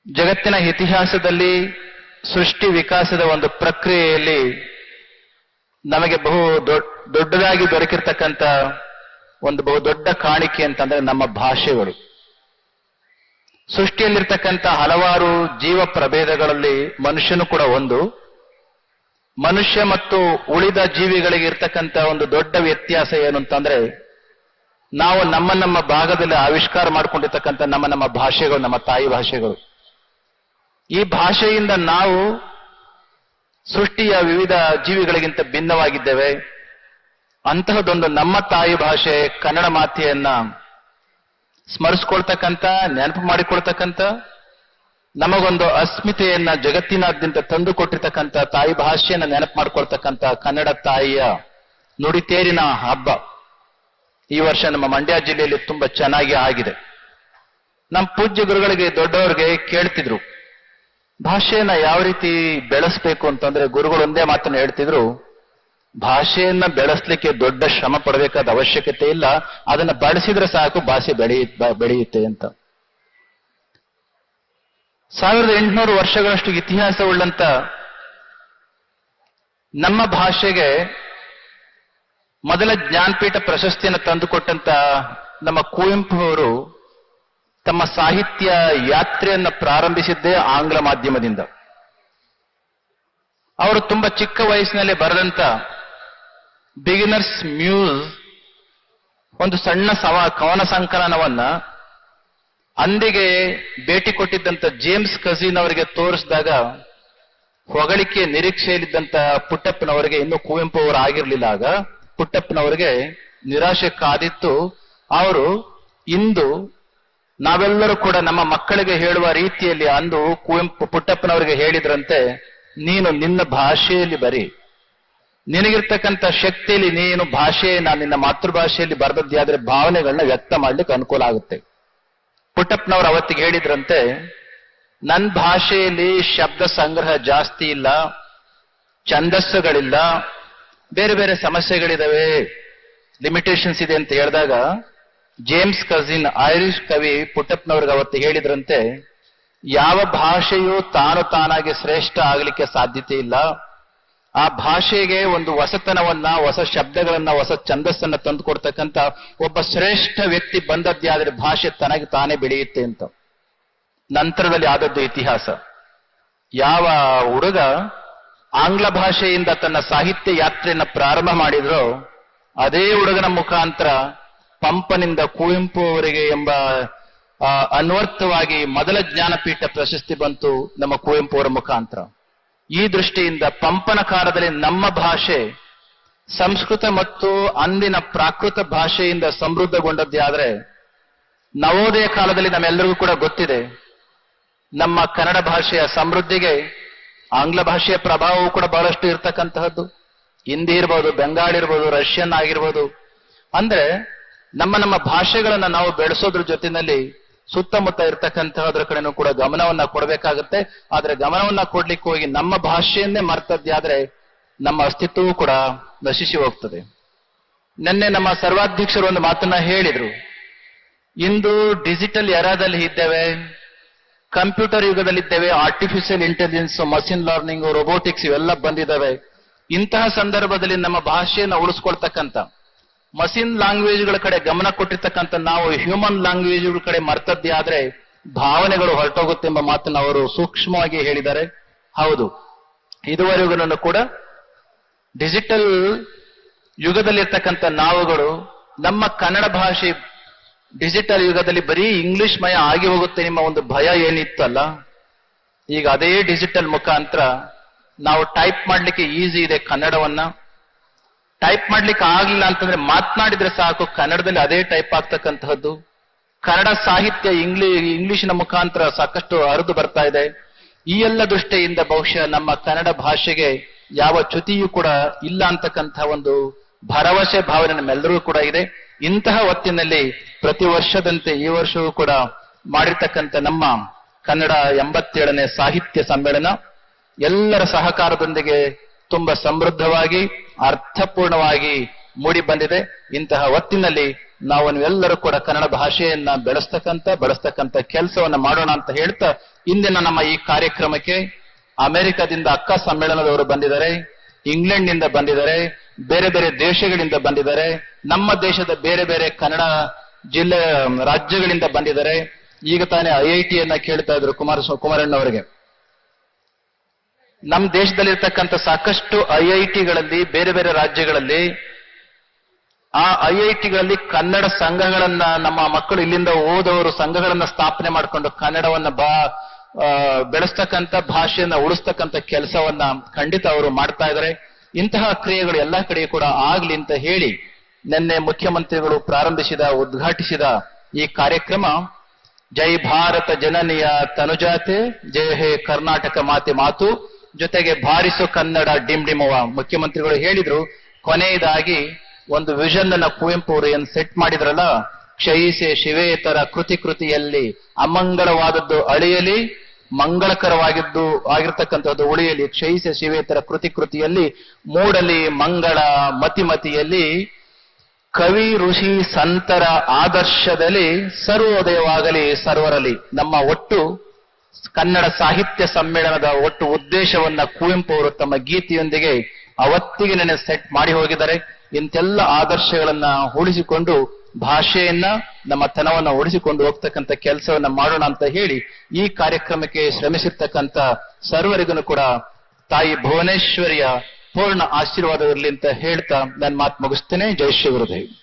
ಜಗತ್ತಿನ ಇತಿಹಾಸದಲ್ಲಿ ಸೃಷ್ಟಿ ವಿಕಾಸದ ಒಂದು ಪ್ರಕ್ರಿಯೆಯಲ್ಲಿ ನಮಗೆ ದೊಡ್ಡದಾಗಿ ದೊರಕಿರ್ತಕ್ಕಂಥ ಒಂದು ಬಹುದೊಡ್ಡ ಕಾಣಿಕೆ ಅಂತಂದ್ರೆ ನಮ್ಮ ಭಾಷೆಗಳು. ಸೃಷ್ಟಿಯಲ್ಲಿರ್ತಕ್ಕಂಥ ಹಲವಾರು ಜೀವ ಪ್ರಭೇದಗಳಲ್ಲಿ ಮನುಷ್ಯನು ಕೂಡ ಒಂದು. ಮನುಷ್ಯ ಮತ್ತು ಉಳಿದ ಜೀವಿಗಳಿಗೆ ಇರ್ತಕ್ಕಂಥ ಒಂದು ದೊಡ್ಡ ವ್ಯತ್ಯಾಸ ಏನು ಅಂತಂದ್ರೆ, ನಾವು ನಮ್ಮ ಭಾಗದಲ್ಲಿ ಆವಿಷ್ಕಾರ ಮಾಡಿಕೊಂಡಿರ್ತಕ್ಕಂಥ ನಮ್ಮ ಭಾಷೆಗಳು, ನಮ್ಮ ತಾಯಿ ಭಾಷೆಗಳು. ಈ ಭಾಷೆಯಿಂದ ನಾವು ಸೃಷ್ಟಿಯ ವಿವಿಧ ಜೀವಿಗಳಿಗಿಂತ ಭಿನ್ನವಾಗಿದ್ದೇವೆ. ಅಂತಹದೊಂದು ನಮ್ಮ ತಾಯಿ ಭಾಷೆ ಕನ್ನಡ ಮಾತೆಯನ್ನ ಸ್ಮರಿಸ್ಕೊಳ್ತಕ್ಕಂಥ, ನೆನಪು ಮಾಡಿಕೊಳ್ತಕ್ಕಂಥ, ನಮಗೊಂದು ಅಸ್ಮಿತೆಯನ್ನ ಜಗತ್ತಿನಾದ್ಯಂತ ತಂದು ಕೊಟ್ಟಿರ್ತಕ್ಕಂಥ ತಾಯಿ ಭಾಷೆಯನ್ನ ನೆನಪು ಮಾಡ್ಕೊಳ್ತಕ್ಕಂಥ ಕನ್ನಡ ತಾಯಿಯ ನುಡಿತೇರಿನ ಹಬ್ಬ ಈ ವರ್ಷ ನಮ್ಮ ಮಂಡ್ಯ ಜಿಲ್ಲೆಯಲ್ಲಿ ತುಂಬಾ ಚೆನ್ನಾಗಿ ಆಗಿದೆ. ನಮ್ಮ ಪೂಜ್ಯ ಗುರುಗಳಿಗೆ, ದೊಡ್ಡವರಿಗೆ ಕೇಳ್ತಿದ್ರು, ಭಾಷೆಯನ್ನ ಯಾವ ರೀತಿ ಬೆಳೆಸ್ಬೇಕು ಅಂತಂದ್ರೆ ಗುರುಗಳು ಒಂದೇ ಮಾತನ್ನು ಹೇಳ್ತಿದ್ರು, ಭಾಷೆಯನ್ನ ಬೆಳೆಸ್ಲಿಕ್ಕೆ ದೊಡ್ಡ ಶ್ರಮ ಪಡಬೇಕಾದ ಅವಶ್ಯಕತೆ ಇಲ್ಲ, ಅದನ್ನ ಬಳಸಿದ್ರೆ ಸಾಕು ಭಾಷೆ ಬೆಳೆಯುತ್ತೆ ಅಂತ. 1800 ವರ್ಷಗಳಷ್ಟು ಇತಿಹಾಸವುಳ್ಳಂತ ನಮ್ಮ ಭಾಷೆಗೆ ಮೊದಲ ಜ್ಞಾನಪೀಠ ಪ್ರಶಸ್ತಿಯನ್ನು ತಂದುಕೊಟ್ಟಂತ ನಮ್ಮ ಕುವೆಂಪು ಅವರು ತಮ್ಮ ಸಾಹಿತ್ಯ ಯಾತ್ರೆಯನ್ನ ಪ್ರಾರಂಭಿಸಿದ್ದೇ ಆಂಗ್ಲ ಮಾಧ್ಯಮದಿಂದ. ಅವರು ತುಂಬಾ ಚಿಕ್ಕ ವಯಸ್ಸಿನಲ್ಲಿ ಬರೆದಂತ ಬಿಗಿನರ್ಸ್ ಮ್ಯೂಸ್ ಒಂದು ಸಣ್ಣ ಕವನ ಸಂಕಲನವನ್ನ ಅಂದಿಗೆ ಭೇಟಿ ಕೊಟ್ಟಿದ್ದಂತ ಜೇಮ್ಸ್ ಕಜಿನ್ ಅವರಿಗೆ ತೋರಿಸಿದಾಗ ಹೊಗಳಿಕೆ ನಿರೀಕ್ಷೆಯಲ್ಲಿದ್ದಂತ ಪುಟ್ಟಪ್ಪನವರಿಗೆ, ಇನ್ನೂ ಕುವೆಂಪು ಅವರು ಆಗಿರ್ಲಿಲ್ಲ ಆಗ, ಪುಟ್ಟಪ್ಪನವರಿಗೆ ನಿರಾಶೆ ಕಾದಿತ್ತು. ಅವರು ಇಂದು ನಾವೆಲ್ಲರೂ ಕೂಡ ನಮ್ಮ ಮಕ್ಕಳಿಗೆ ಹೇಳುವ ರೀತಿಯಲ್ಲಿ ಅಂದು ಕುವೆಂಪು ಪುಟ್ಟಪ್ಪನವರಿಗೆ ಹೇಳಿದ್ರಂತೆ, ನೀನು ನಿನ್ನ ಭಾಷೆಯಲ್ಲಿ ಬರಿ, ನಿನಗಿರ್ತಕ್ಕಂಥ ಶಕ್ತಿಯಲ್ಲಿ ನೀನು ನಿನ್ನ ಮಾತೃಭಾಷೆಯಲ್ಲಿ ಬರೆದದ್ದೇ ಆದ್ರೆ ಭಾವನೆಗಳನ್ನ ವ್ಯಕ್ತ ಮಾಡ್ಲಿಕ್ಕೆ ಅನುಕೂಲ ಆಗುತ್ತೆ. ಪುಟ್ಟಪ್ಪನವರು ಅವತ್ತಿಗೆ ಹೇಳಿದ್ರಂತೆ, ನನ್ನ ಭಾಷೆಯಲ್ಲಿ ಶಬ್ದ ಸಂಗ್ರಹ ಜಾಸ್ತಿ ಇಲ್ಲ, ಛಂದಸ್ಸುಗಳಿಲ್ಲ, ಬೇರೆ ಬೇರೆ ಸಮಸ್ಯೆಗಳಿದಾವೆ, ಲಿಮಿಟೇಷನ್ಸ್ ಇದೆ ಅಂತ ಹೇಳಿದಾಗ ಜೇಮ್ಸ್ ಕಜಿನ್ ಐರಿಷ್ ಕವಿ ಪುಟ್ಟಪ್ಪನವ್ರಿಗೆ ಅವತ್ತು ಹೇಳಿದ್ರಂತೆ, ಯಾವ ಭಾಷೆಯೂ ತಾನಾಗಿ ಶ್ರೇಷ್ಠ ಆಗಲಿಕ್ಕೆ ಸಾಧ್ಯತೆ ಇಲ್ಲ, ಆ ಭಾಷೆಗೆ ಒಂದು ಹೊಸತನವನ್ನ, ಹೊಸ ಶಬ್ದಗಳನ್ನ, ಹೊಸ ಛಂದಸ್ಸನ್ನ ತಂದು ಕೊಡ್ತಕ್ಕಂಥ ಒಬ್ಬ ಶ್ರೇಷ್ಠ ವ್ಯಕ್ತಿ ಬಂದದ್ದೇ ಆದ್ರೆ ಭಾಷೆ ತನಗೆ ತಾನೇ ಬೆಳೆಯುತ್ತೆ ಅಂತ. ನಂತರದಲ್ಲಿ ಆದದ್ದು ಇತಿಹಾಸ. ಯಾವ ಹುಡುಗ ಆಂಗ್ಲ ಭಾಷೆಯಿಂದ ತನ್ನ ಸಾಹಿತ್ಯ ಯಾತ್ರೆಯನ್ನ ಪ್ರಾರಂಭ ಮಾಡಿದ್ರೋ ಅದೇ ಹುಡುಗನ ಮುಖಾಂತರ ಪಂಪನಿಂದ ಕುವೆಂಪು ಅವರಿಗೆ ಎಂಬ ಅನ್ವರ್ಥವಾಗಿ ಮೊದಲ ಜ್ಞಾನಪೀಠ ಪ್ರಶಸ್ತಿ ಬಂತು ನಮ್ಮ ಕುವೆಂಪು ಅವರ ಮುಖಾಂತರ. ಈ ದೃಷ್ಟಿಯಿಂದ ಪಂಪನ ಕಾಲದಲ್ಲಿ ನಮ್ಮ ಭಾಷೆ ಸಂಸ್ಕೃತ ಮತ್ತು ಅಂದಿನ ಪ್ರಾಕೃತ ಭಾಷೆಯಿಂದ ಸಮೃದ್ಧಗೊಂಡದ್ದೇ ಆದ್ರೆ, ನವೋದಯ ಕಾಲದಲ್ಲಿ ನಮ್ಮೆಲ್ಲರಿಗೂ ಕೂಡ ಗೊತ್ತಿದೆ, ನಮ್ಮ ಕನ್ನಡ ಭಾಷೆಯ ಸಮೃದ್ಧಿಗೆ ಆಂಗ್ಲ ಭಾಷೆಯ ಪ್ರಭಾವವೂ ಕೂಡ ಬಹಳಷ್ಟು ಇರ್ತಕ್ಕಂತಹದ್ದು. ಹಿಂದಿ ಇರ್ಬೋದು, ಬೆಂಗಾಳಿ ಇರ್ಬೋದು, ರಷ್ಯನ್ ಆಗಿರ್ಬೋದು. ಅಂದ್ರೆ ನಮ್ಮ ಭಾಷೆಗಳನ್ನ ನಾವು ಬೆಳೆಸೋದ್ರ ಜೊತೆಯಲ್ಲಿ ಸುತ್ತಮುತ್ತ ಇರ್ತಕ್ಕಂತಹದ್ರ ಕಡೆನೂ ಕೂಡ ಗಮನವನ್ನ ಕೊಡಬೇಕಾಗುತ್ತೆ. ಆದ್ರೆ ಗಮನವನ್ನ ಕೊಡ್ಲಿಕ್ಕೆ ಹೋಗಿ ನಮ್ಮ ಭಾಷೆಯನ್ನೇ ಮರ್ತದ್ದೇ ಆದ್ರೆ ನಮ್ಮ ಅಸ್ತಿತ್ವವೂ ಕೂಡ ನಶಿಸಿ ಹೋಗ್ತದೆ. ನಿನ್ನೆ ನಮ್ಮ ಸರ್ವಾಧ್ಯಕ್ಷರು ಒಂದು ಮಾತನ್ನ ಹೇಳಿದ್ರು, ಇಂದು ಡಿಜಿಟಲ್ ಎರಾದಲ್ಲಿ ಇದ್ದೇವೆ, ಕಂಪ್ಯೂಟರ್ ಯುಗದಲ್ಲಿದ್ದೇವೆ, artificial intelligence, machine learning, robotics ಇವೆಲ್ಲ ಬಂದಿದ್ದಾವೆ. ಇಂತಹ ಸಂದರ್ಭದಲ್ಲಿ ನಮ್ಮ ಭಾಷೆಯನ್ನು ಉಳಿಸ್ಕೊಳ್ತಕ್ಕಂಥ, ಮಷಿನ್ ಲ್ಯಾಂಗ್ವೇಜ್ಗಳ ಕಡೆ ಗಮನ ಕೊಟ್ಟಿರ್ತಕ್ಕಂಥ ನಾವು ಹ್ಯೂಮನ್ ಲ್ಯಾಂಗ್ವೇಜ್ಗಳ ಕಡೆ ಮರ್ತದ್ದೇ ಆದ್ರೆ ಭಾವನೆಗಳು ಹೊರಟೋಗುತ್ತೆ ಎಂಬ ಮಾತನ್ನು ಅವರು ಸೂಕ್ಷ್ಮವಾಗಿ ಹೇಳಿದ್ದಾರೆ. ಹೌದು, ಇದುವರೆಗೂ ಕೂಡ ಡಿಜಿಟಲ್ ಯುಗದಲ್ಲಿರ್ತಕ್ಕಂಥ ನಾವುಗಳು ನಮ್ಮ ಕನ್ನಡ ಭಾಷೆ ಡಿಜಿಟಲ್ ಯುಗದಲ್ಲಿ ಬರೀ ಇಂಗ್ಲಿಷ್ ಮಯ ಆಗಿ ಹೋಗುತ್ತೆ ನಿಮ್ಮ ಒಂದು ಭಯ ಏನಿತ್ತಲ್ಲ, ಈಗ ಅದೇ ಡಿಜಿಟಲ್ ಮುಖಾಂತರ ನಾವು ಟೈಪ್ ಮಾಡ್ಲಿಕ್ಕೆ ಈಸಿ ಇದೆ. ಕನ್ನಡವನ್ನ ಟೈಪ್ ಮಾಡ್ಲಿಕ್ಕೆ ಆಗ್ಲಿಲ್ಲ ಅಂತಂದ್ರೆ ಮಾತನಾಡಿದ್ರೆ ಸಾಕು, ಕನ್ನಡದಲ್ಲಿ ಅದೇ ಟೈಪ್ ಆಗ್ತಕ್ಕಂತಹದ್ದು. ಕನ್ನಡ ಸಾಹಿತ್ಯ ಇಂಗ್ಲಿಷಿನ ಮುಖಾಂತರ ಸಾಕಷ್ಟು ಹರಿದು ಬರ್ತಾ ಇದೆ. ಈ ಎಲ್ಲ ದೃಷ್ಟಿಯಿಂದ ಬಹುಶಃ ನಮ್ಮ ಕನ್ನಡ ಭಾಷೆಗೆ ಯಾವ ಚ್ಯುತಿಯೂ ಕೂಡ ಇಲ್ಲ ಅಂತಕ್ಕಂಥ ಒಂದು ಭರವಸೆ, ಭಾವನೆ ನಮ್ಮೆಲ್ಲರಿಗೂ ಕೂಡ ಇದೆ. ಇಂತಹ ಹೊತ್ತಿನಲ್ಲಿ ಪ್ರತಿ ವರ್ಷದಂತೆ ಈ ವರ್ಷವೂ ಕೂಡ ಮಾಡಿರ್ತಕ್ಕಂಥ ನಮ್ಮ ಕನ್ನಡ 87ನೇ ಸಾಹಿತ್ಯ ಸಮ್ಮೇಳನ ಎಲ್ಲರ ಸಹಕಾರದೊಂದಿಗೆ ತುಂಬಾ ಸಮೃದ್ಧವಾಗಿ, ಅರ್ಥಪೂರ್ಣವಾಗಿ ಮೂಡಿ ಬಂದಿದೆ. ಇಂತಹ ಹೊತ್ತಿನಲ್ಲಿ ನಾವು ನೀವೆಲ್ಲರೂ ಕೂಡ ಕನ್ನಡ ಭಾಷೆಯನ್ನ ಬೆಳೆಸ್ತಕ್ಕಂಥ ಕೆಲಸವನ್ನ ಮಾಡೋಣ ಅಂತ ಹೇಳ್ತಾ ಇಂದಿನ ನಮ್ಮ ಈ ಕಾರ್ಯಕ್ರಮಕ್ಕೆ ಅಮೆರಿಕದಿಂದ ಅಕ್ಕ ಸಮ್ಮೇಳನದವರು ಬಂದಿದ್ದಾರೆ, ಇಂಗ್ಲೆಂಡ್ನಿಂದ ಬಂದಿದ್ದಾರೆ, ಬೇರೆ ಬೇರೆ ದೇಶಗಳಿಂದ ಬಂದಿದ್ದಾರೆ, ನಮ್ಮ ದೇಶದ ಬೇರೆ ಬೇರೆ ಕನ್ನಡ ಜಿಲ್ಲೆ ರಾಜ್ಯಗಳಿಂದ ಬಂದಿದ್ದಾರೆ. ಈಗ ತಾನೇ ಐಐಟಿಯನ್ನ ಕೇಳ್ತಾ ಇದ್ರು ಕುಮಾರಣ್ಣವರಿಗೆ. ನಮ್ಮ ದೇಶದಲ್ಲಿರ್ತಕ್ಕಂಥ ಸಾಕಷ್ಟು ಐಐಟಿಗಳಲ್ಲಿ ಬೇರೆ ಬೇರೆ ರಾಜ್ಯಗಳಲ್ಲಿ ಆ ಐಐಟಿಗಳಲ್ಲಿ ಕನ್ನಡ ಸಂಘಗಳನ್ನ ನಮ್ಮ ಮಕ್ಕಳು ಇಲ್ಲಿಂದ ಓದೋರು ಸಂಘಗಳನ್ನ ಸ್ಥಾಪನೆ ಮಾಡಿಕೊಂಡು ಕನ್ನಡವನ್ನ ಬೆಳೆಸ್ತಕ್ಕಂಥ ಭಾಷೆಯನ್ನ ಉಳಿಸ್ತಕ್ಕಂಥ ಕೆಲಸವನ್ನ ಖಂಡಿತ ಅವರು ಮಾಡ್ತಾ ಇದ್ದಾರೆ. ಇಂತಹ ಕ್ರಿಯೆಗಳು ಎಲ್ಲಾ ಕಡೆ ಕೂಡ ಆಗ್ಲಿ ಅಂತ ಹೇಳಿ ನಿನ್ನೆ ಮುಖ್ಯಮಂತ್ರಿಗಳು ಉದ್ಘಾಟಿಸಿದ ಈ ಕಾರ್ಯಕ್ರಮ ಜೈ ಭಾರತ ಜನನಿಯ ತನುಜಾತೆ ಜಯ ಹೇ ಕರ್ನಾಟಕ ಮಾತೆ ಮಾತು, ಜೊತೆಗೆ ಬಾರಿಸು ಕನ್ನಡ ಡಿಮ್ ಡಿಮುವ ಮುಖ್ಯಮಂತ್ರಿಗಳು ಹೇಳಿದ್ರು. ಕೊನೆಯದಾಗಿ ಒಂದು ವಿಷನ್ ಅನ್ನ ಕುವೆಂಪು ಅವರು ಏನ್ ಸೆಟ್ ಮಾಡಿದ್ರಲ್ಲ, ಕ್ಷಯಿಸೆ ಶಿವೇತರ ಕೃತಿಯಲ್ಲಿ ಅಮಂಗಳವಾದದ್ದು ಅಳಿಯಲಿ, ಮಂಗಳಕರವಾಗಿದ್ದು ಆಗಿರ್ತಕ್ಕಂಥದ್ದು ಉಳಿಯಲಿ. ಕ್ಷಯಿಸೆ ಶಿವೇತರ ಕೃತಿಯಲ್ಲಿ ಮೂಡಲಿ ಮಂಗಳ ಮತಿಯಲ್ಲಿ, ಕವಿ ಋಷಿ ಸಂತರ ಆದರ್ಶದಲ್ಲಿ ಸರ್ವೋದಯವಾಗಲಿ ಸರ್ವರಲ್ಲಿ. ನಮ್ಮ ಒಟ್ಟು ಕನ್ನಡ ಸಾಹಿತ್ಯ ಸಮ್ಮೇಳನದ ಒಟ್ಟು ಉದ್ದೇಶವನ್ನ ಕುವೆಂಪು ಅವರು ತಮ್ಮ ಗೀತೆಯೊಂದಿಗೆ ಅವತ್ತಿಗೆ ನೆನೆ ಸೆಟ್ ಮಾಡಿ ಹೋಗಿದ್ದಾರೆ. ಇಂತೆಲ್ಲ ಆದರ್ಶಗಳನ್ನ ಉಳಿಸಿಕೊಂಡು ಭಾಷೆಯನ್ನ ನಮ್ಮ ತನವನ್ನ ಉಳಿಸಿಕೊಂಡು ಹೋಗ್ತಕ್ಕಂಥ ಕೆಲಸವನ್ನ ಮಾಡೋಣ ಅಂತ ಹೇಳಿ ಈ ಕಾರ್ಯಕ್ರಮಕ್ಕೆ ಶ್ರಮಿಸಿರ್ತಕ್ಕಂಥ ಸರ್ವರಿಗೂ ಕೂಡ ತಾಯಿ ಭುವನೇಶ್ವರಿಯ ಪೂರ್ಣ ಆಶೀರ್ವಾದವಿರಲಿ ಅಂತ ಹೇಳ್ತಾ ನನ್ನ ಮಾತು ಮುಗಿಸ್ತೇನೆ. ಜೈ ಶ್ರೀ ಗುರುದೇವ್.